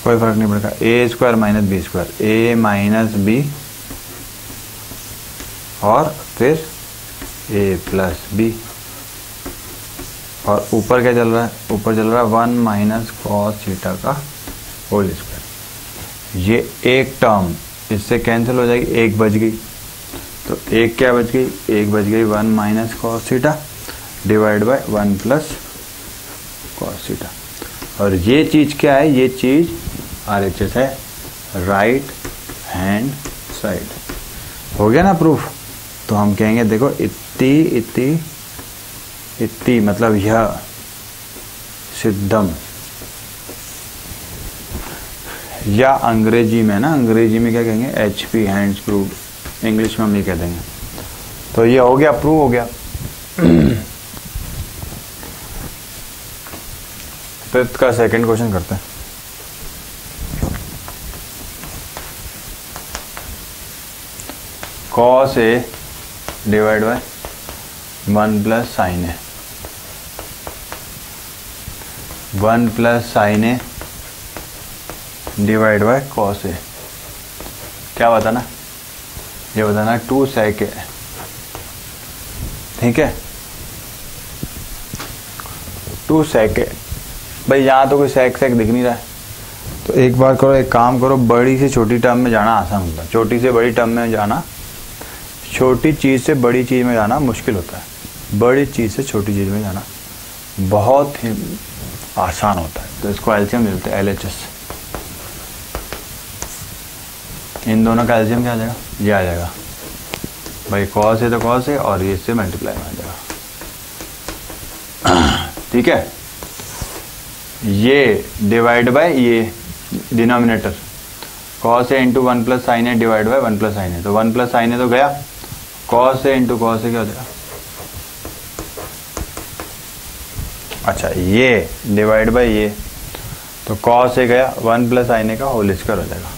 Speaker 1: कोई फर्क नहीं पड़ेगा, ए square minus B square, A minus B और फिर ए प्लस बी, और ऊपर क्या चल रहा है, ऊपर चल रहा है 1 माइनस कॉस थीटा का होल स्क्वायर। ये एक टर्म इससे कैंसिल हो जाएगी, एक बच गई, तो एक क्या बच गई, एक बच गई 1 minus cos theta divide by 1 plus cos theta. और ये चीज क्या है, ये चीज RHS है, राइट हैंड साइड। हो गया ना प्रूफ। तो हम कहेंगे देखो इति मतलब यह सिद्धम, या अंग्रेजी में ना, अंग्रेजी में क्या कहेंगे, HP हैंड्स प्रूव, इंग्लिश में हम ये कह देंगे। तो ये हो गया, प्रूव हो गया। फिफ्थ का सेकंड क्वेश्चन करते हैं। Cos A divide by 1 plus sine A, 1 plus sine A divide by cos A, क्या बताना, ये बताना 2 sec ए, ठीक है 2 sec ए। भाई यहाँ तो कोई सेक दिख नहीं रहा है, तो एक बार करो, एक काम करो, बड़ी से छोटी टर्म में जाना आसान होता है, छोटी से बड़ी टर्म में जाना, छोटी चीज़ से बड़ी चीज़ में जाना मुश्किल होता है, बड़ी चीज़ से छोटी चीज़ में जाना बहुत ही आसान होता है। तो इसको एलसीएम मिलते हैं LHS, इन दोनों का एलसीएम क्या आ जाएगा, ये आ जाएगा भाई, कॉस है तो कॉस है और ये इससे मल्टीप्लाई में आ जाएगा, ठीक है। ये डिवाइड बाय ये डिनोमिनेटर, कॉस है इंटू 1 प्लस साइन है डिवाइड बाय 1 प्लस साइन है, तो 1 प्लस साइन है तो गया, कॉस है इंटू कॉस है क्या हो जाएगा, अच्छा ये डिवाइड बाय ये, तो कॉस है गया, 1 प्लस साइन है का होल स्क्वायर हो जाएगा,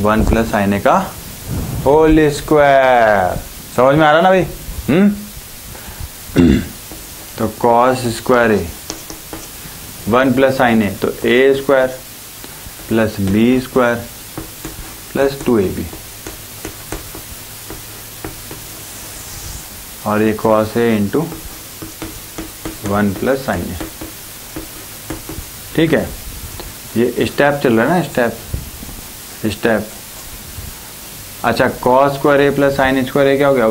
Speaker 1: 1 प्लस साइन है का होल स्क्वायर, समझ में आ रहा ना भाई? तो cos square A 1 plus sine A, तो A square plus B square plus 2ab, और ये cos A into 1 plus sine A. ठीक है, ये स्टेप चल रहा है ना, स्टेप। अच्छा, cos square A plus sine square ए क्या हो गया?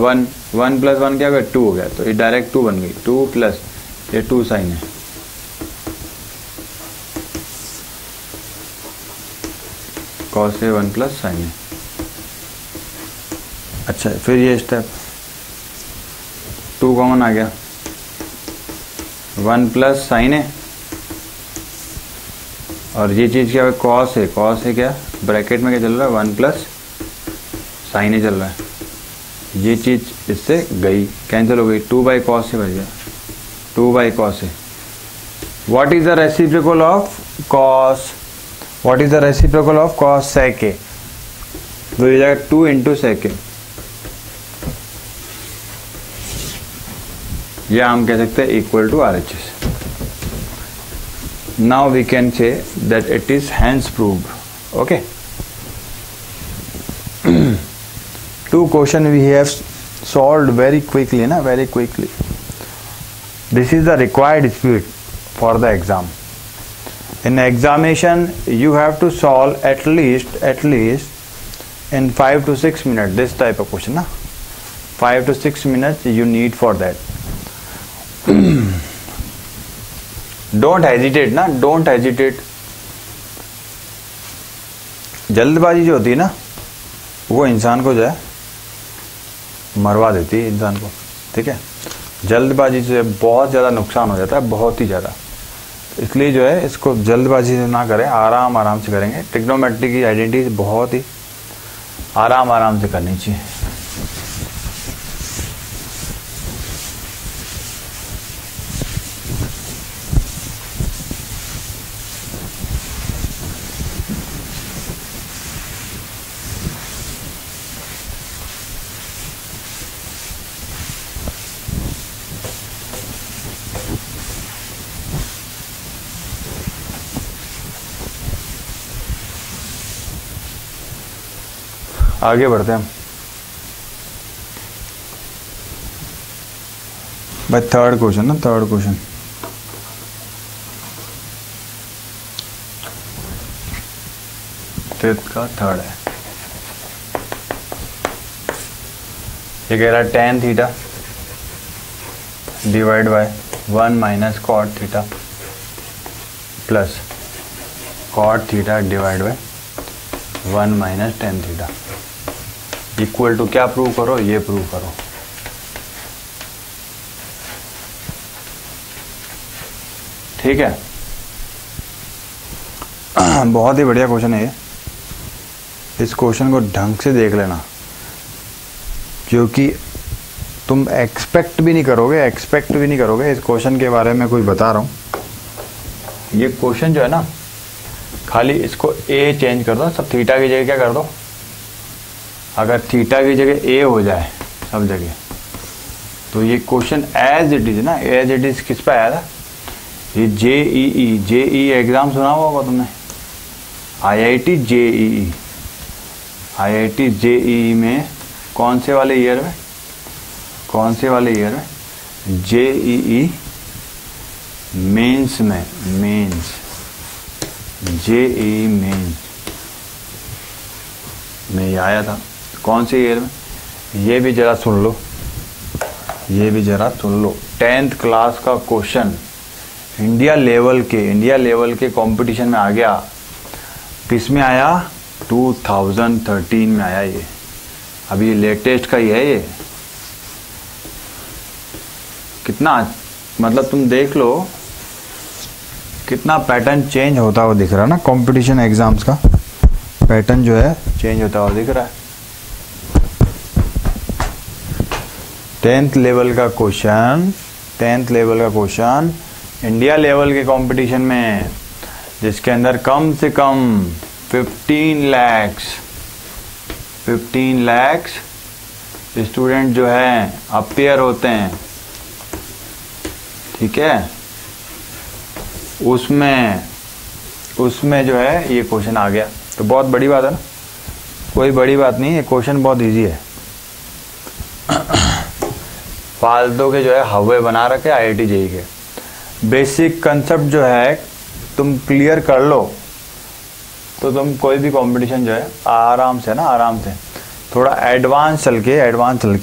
Speaker 1: 1 प्लस 1 क्या हो गया? 2 हो गया, तो ये डायरेक्ट 2 बन गई, 2 प्लस ये 2 साइन है, कॉस ए 1 प्लस साइन है। अच्छा, फिर ये स्टेप 2 कॉमन आ गया, 1 प्लस साइन है, और ये चीज़ क्या है? कॉस है क्या ब्रैकेट में क्या चल रहा है? 1 प्लस साइन ए चल रहा है। ये चीज़ इससे गई, कैंसिल हो गई, 2 बाई कॉस से बच गया, 2 by cos A. What is the reciprocal of cos? What is the reciprocal of cos sec A? तो ये जाएगा 2 इंटू सेक ए, या हम कह सकते हैं equal to RHS। Now we can say that it is hence proved. Okay. 2 question we have solved very quickly, na? Very quickly. This is the required speed for the exam. In examination, you have to solve at least in 5 to 6 minutes. This type of question, na? 5 to 6 minutes you need for that. Don't hesitate ना, don't hesitate. जल्दबाजी जो होती है ना, वो इंसान को जो है मरवा देती है इंसान को। ठीक है, जल्दबाजी से बहुत ज़्यादा नुकसान हो जाता है, बहुत ही ज़्यादा। इसलिए जो है इसको जल्दबाजी से ना करें, आराम से करेंगे। ट्रिग्नोमेट्री की आइडेंटिटी बहुत ही आराम से करनी चाहिए। आगे बढ़ते हैं हम भाई। थर्ड क्वेश्चन ना, थर्ड क्वेश्चन फिफ्थ का थर्ड है। ये कह रहा है tan theta divide by 1 minus cot theta plus cot theta divide by 1 minus tan theta equal to क्या प्रूव करो? ये प्रूव करो। ठीक है, बहुत ही बढ़िया क्वेश्चन है ये। इस क्वेश्चन को ढंग से देख लेना, क्योंकि तुम एक्सपेक्ट भी नहीं करोगे इस क्वेश्चन के बारे में कुछ बता रहा हूं। ये क्वेश्चन जो है ना, खाली इसको ए चेंज कर दो, सब थीटा की जगह क्या कर दो, अगर थीटा की जगह ए हो जाए सब जगह, तो ये क्वेश्चन एज इट इज ना, एज इट इज किस पे आया था? ये जेईई एग्जाम सुना होगा तुमने, आईआईटी जेईई में कौन से वाले ईयर में? जेईई मेंस में, जेईई मेंस में ये आया था। कौन से ईयर में? ये भी जरा सुन लो, 10th क्लास का क्वेश्चन इंडिया लेवल के कंपटीशन में आ गया। किस में आया? 2013 में आया ये। अभी लेटेस्ट का ही है ये। कितना, मतलब तुम देख लो कितना पैटर्न चेंज होता हुआ दिख रहा है ना। कंपटीशन एग्जाम्स का पैटर्न जो है चेंज होता हुआ दिख रहा है। 10th लेवल का क्वेश्चन इंडिया लेवल के कंपटीशन में, जिसके अंदर कम से कम 15 lakhs स्टूडेंट जो है अपीयर होते हैं, ठीक है, उसमें जो है ये क्वेश्चन आ गया, तो बहुत बड़ी बात है ना, कोई बड़ी बात नहीं, ये क्वेश्चन बहुत इजी है। फालतू के जो है हवे बना रखे IIT JEE के। बेसिक कंसेप्ट जो है तुम क्लियर कर लो तो तुम कोई भी कंपटीशन जो है आराम से थोड़ा एडवांस चल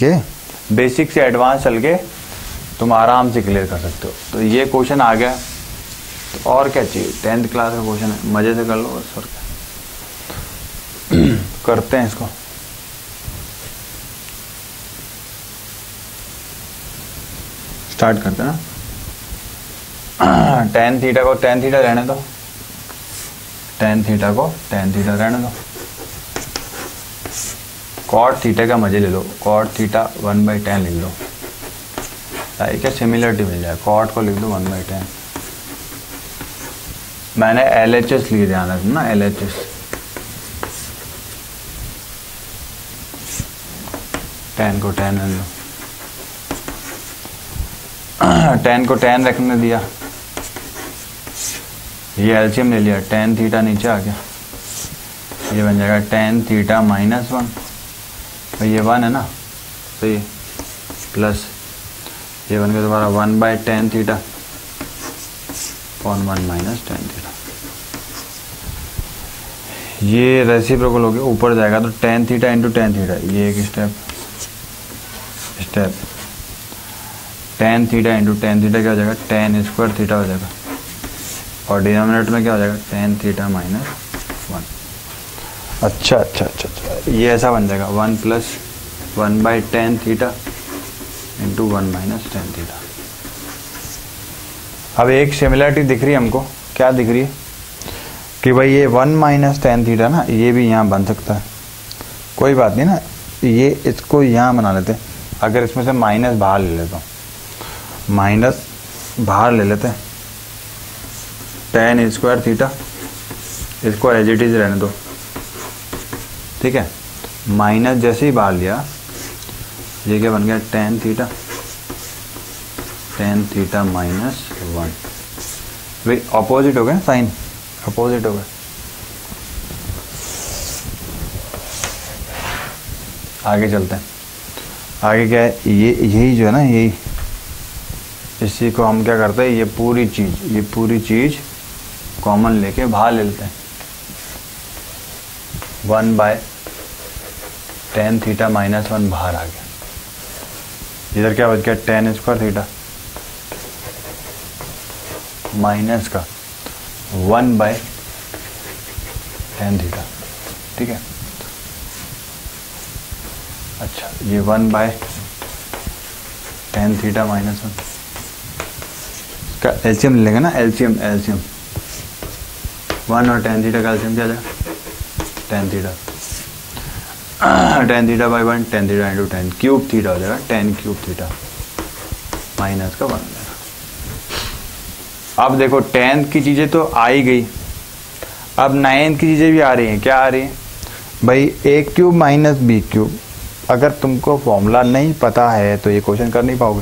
Speaker 1: के बेसिक से एडवांस चल के तुम आराम से क्लियर कर सकते हो। तो ये क्वेश्चन आ गया, तो और क्या चाहिए, 10th क्लास का क्वेश्चन है, मजे से कर लो बस, और क्या। करते हैं इसको। स्टार्ट करते हैं ना। tan थीटा को tan थीटा रहने दो, tan थीटा को tan थीटा रहने दो। cot थीटा का मजे ले लो, cot थीटा 1/tan लिख लो, ताकि क्या सिमिलरिटी मिल जाए। cot को लिख दो 1/tan। मैंने LHS लिख दिया ना, LHS। tan को tan रख लो, tan को tan रखने दिया, ये एलसीएम ले लिया, tan थीटा नीचे आ गया, ये बन जाएगा tan थीटा -1, भाई ये 1 है ना, तो ये प्लस ये बन गया दोबारा 1/tan theta upon 1 minus tan theta. ये रेसिप्रोकल हो गया, ऊपर जाएगा तो tan theta into tan theta, ये एक step tan theta into tan theta क्या हो जाएगा, tan स्क्वायर थीटा हो जाएगा, और डिनोमिनेटर में क्या हो जाएगा, tan थीटा -1। अच्छा, ये ऐसा बन जाएगा 1 + 1/tan theta into 1 minus tan theta. अब एक सिमिलरिटी दिख रही है हमको, क्या दिख रही है कि भाई ये 1 माइनस tan थीटा ना, ये भी यहाँ बन सकता है, कोई बात नहीं ना, ये इसको यहाँ बना लेते हैं। अगर इसमें से माइनस बाहर ले लेता हूँ, माइनस बाहर ले लेते हैं, tan स्क्वायर थीटा, इसको एज इट इज रहने दो, ठीक है। माइनस जैसे ही बाहर लिया, ये क्या बन गया, tan थीटा -1। भाई अपोजिट हो गया, साइन अपोजिट हो गया। आगे चलते हैं, आगे क्या है, ये यही जो है ना, यही इसी को हम क्या करते हैं, ये पूरी चीज कॉमन लेके बाहर ले लेते हैं। 1/tan थीटा -1 बाहर आ गया, इधर क्या बच गया, tan स्क्वायर थीटा माइनस का 1/tan थीटा, ठीक है। अच्छा, ये 1/tan थीटा -1 का एलसीएम ले लेंगे ना, एलसीएम 1 और tan थीटा का एलसीएम क्या आ जाएगा, tan theta tan theta by 1, tan theta into tan cube theta हो जाएगा, tan क्यूब थीटा माइनस का 1 हो जाएगा। अब देखो tan की चीज़ें तो आ ही गई, अब 9 की चीज़ें भी आ रही हैं। क्या आ रही हैं भाई, a³ माइनस b³। अगर तुमको फॉर्मूला नहीं पता है तो ये क्वेश्चन कर नहीं पाओगे।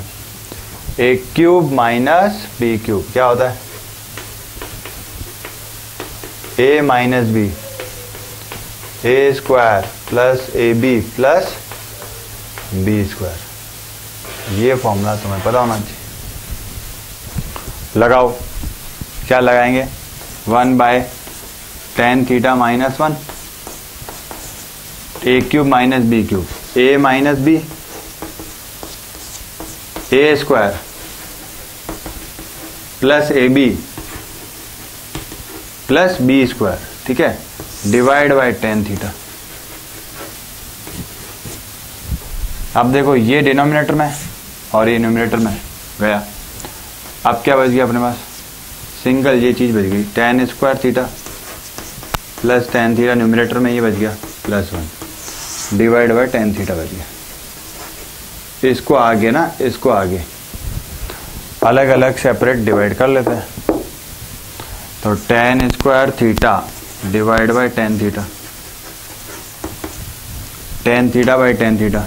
Speaker 1: a³ माइनस b³ क्या होता है, a minus b, a² plus ab plus b²। ये फॉर्मूला तुम्हें पता होना चाहिए। लगाओ, क्या लगाएंगे, 1/tan theta -1, a³ minus b³, a minus b, a² plus ab plus b², ठीक है, डिवाइड बाय tan थीटा। अब देखो ये डिनोमिनेटर में और ये न्यूमरेटर में गया, अब क्या बच गया अपने पास, सिंगल ये चीज़ बच गई, tan square theta plus tan theta, numerator में ये बच गया +1 डिवाइड बाय tan थीटा बच गया। इसको आगे ना, इसको आगे अलग अलग सेपरेट डिवाइड कर लेते हैं। तो tan square theta divide bye tan theta, tan theta by tan theta,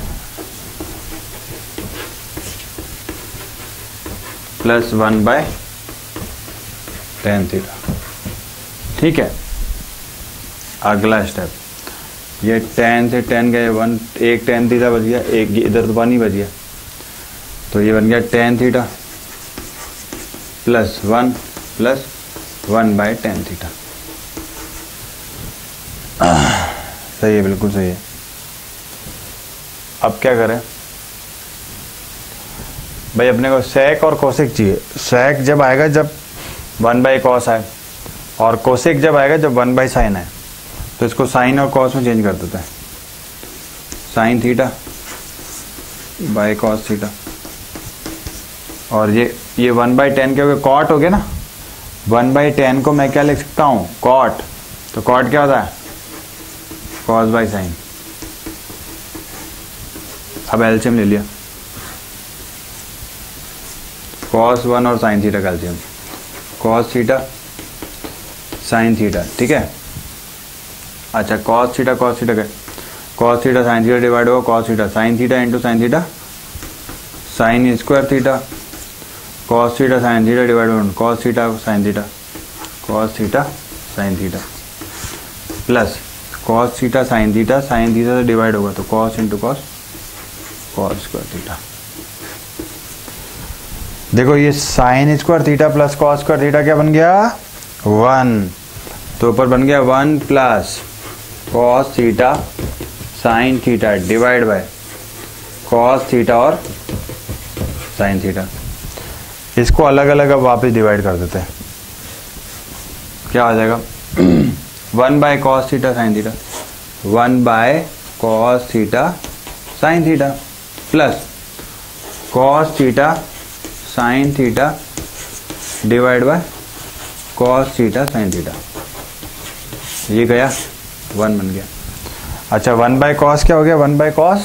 Speaker 1: plus 1/tan theta. ठीक है, अगला स्टेप, ये tan से tan गए 1, एक tan थीटा बच गया, एक इधर तो 1 ही बच गया, तो ये बन गया tan theta plus 1 plus 1/tan theta. सही है, बिल्कुल सही है। अब क्या करें भाई, अपने को sec और cosec चाहिए। sec जब आएगा जब 1/cos आए, और cosec जब आएगा जब 1/sin आए। तो इसको sin और cos में चेंज कर देते हैं, sin theta by cos theta. और ये 1/tan क्या हो गया, cot हो गया ना। 1/tan को मैं क्या लिख सकता हूँ, cot। तो cot क्या होता है, cos/sin। अब एलसीएम ले लिया, cos 1 और sin थीटा का LCM, cos theta sin theta. ठीक है, अच्छा cos थीटा क्या, cos theta sin theta divide होगा cos theta sin theta into sin theta sin square theta, cos theta sin theta divide होगा cos theta sin theta sin theta plus cos theta sin theta से divide होगा तो cos into cos square theta. देखो ये sin square theta plus cos square theta क्या बन गया, 1। तो ऊपर बन गया 1 plus cos theta sin theta divide bye cos theta और sin थीटा। इसको अलग अलग अब वापस डिवाइड कर देते हैं, क्या आ जाएगा 1/cos theta sin theta 1/cos theta sin theta plus cos theta sin theta divide bye cos theta sin theta. ये गया 1 बन गया। अच्छा 1/cos क्या हो गया, 1/cos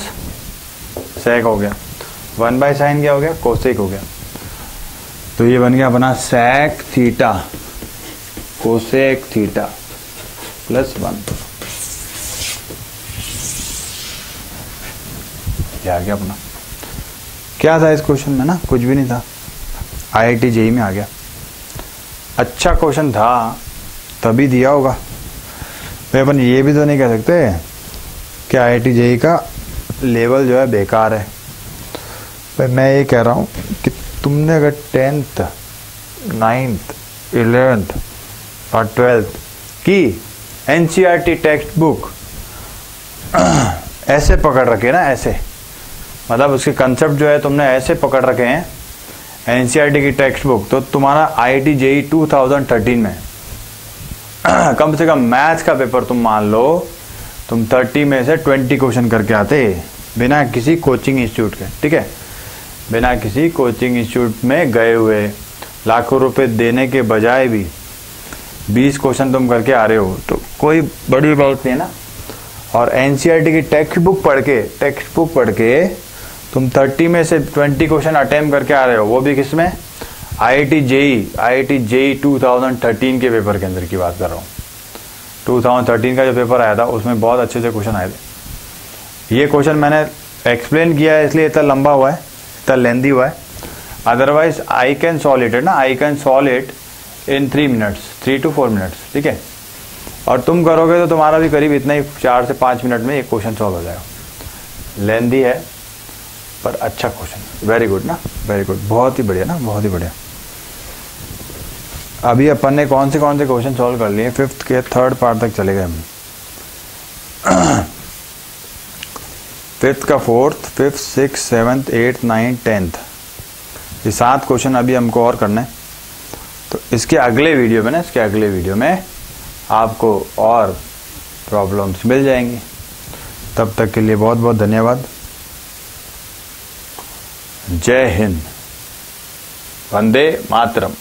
Speaker 1: sec हो गया, 1/sin क्या हो गया, cosec हो गया। तो ये बन गया अपना sec theta cosec theta plus 1। ये आ गया अपना। क्या था इस क्वेश्चन में ना, कुछ भी नहीं था, IIT JEE में आ गया। अच्छा क्वेश्चन था तभी दिया होगा भाई। अपन ये भी तो नहीं कह सकते कि IIT JEE का लेवल जो है बेकार है भाई। मैं ये कह रहा हूँ कि तुमने अगर 10th 9th 11th और 12th की NCERT टेक्स्ट बुक ऐसे पकड़ रखे ना, ऐसे मतलब उसके कंसेप्ट जो है तुमने ऐसे पकड़ रखे हैं NCERT की टेक्स्ट बुक, तो तुम्हारा IIT JEE 2013 में कम से कम मैथ्स का पेपर तुम मान लो तुम 30 में से 20 क्वेश्चन करके आते बिना किसी कोचिंग इंस्टीट्यूट के। ठीक है, बिना किसी कोचिंग इंस्टीट्यूट में गए हुए, लाखों रुपए देने के बजाय भी 20 क्वेश्चन तुम करके आ रहे हो, तो कोई बड़ी बात नहीं है ना। और NCERT की टेक्स्ट बुक पढ़ के तुम 30 में से 20 क्वेश्चन अटेम्प्ट करके आ रहे हो, वो भी किसमें, IIT JEE 2013 के पेपर के अंदर की बात कर रहा हूँ। 2013 का जो पेपर आया था उसमें बहुत अच्छे से क्वेश्चन आए थे। ये क्वेश्चन मैंने एक्सप्लेन किया है इसलिए इतना लंबा हुआ है, इतना लेंदी हुआ है। Otherwise I can solve it in 3 minutes, 3 to 4 minutes. ठीक है, और तुम करोगे तो तुम्हारा भी करीब इतना ही 4 से 5 मिनट में एक क्वेश्चन सॉल्व हो जाएगा। लेंदी है पर अच्छा क्वेश्चन, वेरी गुड ना, वेरी गुड, बहुत ही बढ़िया ना, बहुत ही बढ़िया। अभी अपन ने कौन से क्वेश्चन सॉल्व कर लिए, 5th के 3rd पार्ट तक चले गए हम। 5th का 4th 5th 6th 7th 8th 9th 10th, ये 7 क्वेश्चन अभी हमको और करना है। तो इसके अगले वीडियो में आपको और प्रॉब्लम्स मिल जाएंगी। तब तक के लिए बहुत बहुत धन्यवाद। जय हिंद, वंदे मातरम।